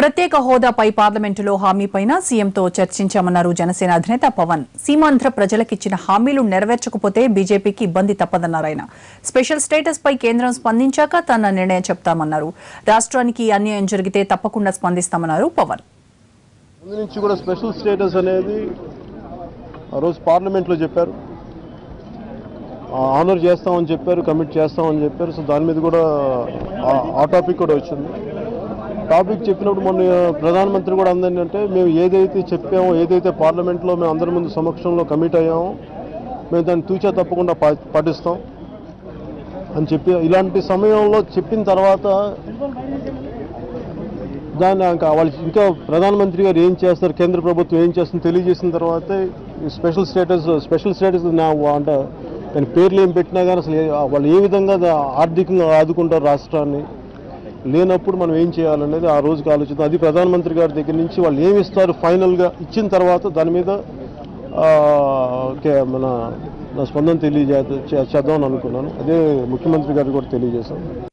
ప్రత్యేక హోదాపై పార్లమెంటులో హామీపైన సీఎంతో చర్చించామన్నారు జనసేన అధినేత పవన్. సీమాంధ్ర ప్రజలకిచ్చిన హామీలు నెరవేర్చకపోతే బీజేపీకి ఇబ్బంది తప్పదన్నారు ఆయన. స్పెషల్ స్టేటస్ పై కేంద్రం స్పందించాక తన నిర్ణయం చెప్తామన్నారు. రాష్ట్రానికి అన్యాయం జరిగితే తప్పకుండా స్పందిస్తామన్నారు పవన్. ముందు నుంచి కూడా స్పెషల్ స్టేటస్ అనేది ఆ రోజు పార్లమెంట్లో చెప్పారు, ఆనర్ చేస్తామని చెప్పారు, కమిట్ చేస్తామని చెప్పారు. సో దాని మీద కూడా ఆ టాపిక్ కూడా వచ్చింది. టాపిక్ చెప్పినప్పుడు మొన్న ప్రధానమంత్రి కూడా అందంటే మేము ఏదైతే చెప్పామో, ఏదైతే పార్లమెంట్లో మేము అందరి ముందు సమక్షంలో కమిట్ అయ్యామో మేము దాన్ని తూచా తప్పకుండా పాటిస్తాం అని చెప్పి, ఇలాంటి సమయంలో చెప్పిన తర్వాత దాన్ని వాళ్ళు ఇంకా ప్రధానమంత్రి గారు ఏం చేస్తారు, కేంద్ర ప్రభుత్వం ఏం చేస్తుందో తెలియజేసిన తర్వాతే స్పెషల్ స్టేటస్ అంటే దాని పేర్లు ఏం పెట్టినా కానీ అసలు వాళ్ళు ఏ విధంగా ఆర్థికంగా ఆదుకుంటారు రాష్ట్రాన్ని లేనప్పుడు మనం ఏం చేయాలనేది ఆ రోజుకి ఆలోచిద్దాం. అది ప్రధానమంత్రి గారి దగ్గర నుంచి వాళ్ళు ఏమి ఇస్తారు ఫైనల్గా ఇచ్చిన తర్వాత దాని మీద మన స్పందన చేద్దామని అనుకున్నాను. అదే ముఖ్యమంత్రి గారికి కూడా తెలియజేశాను.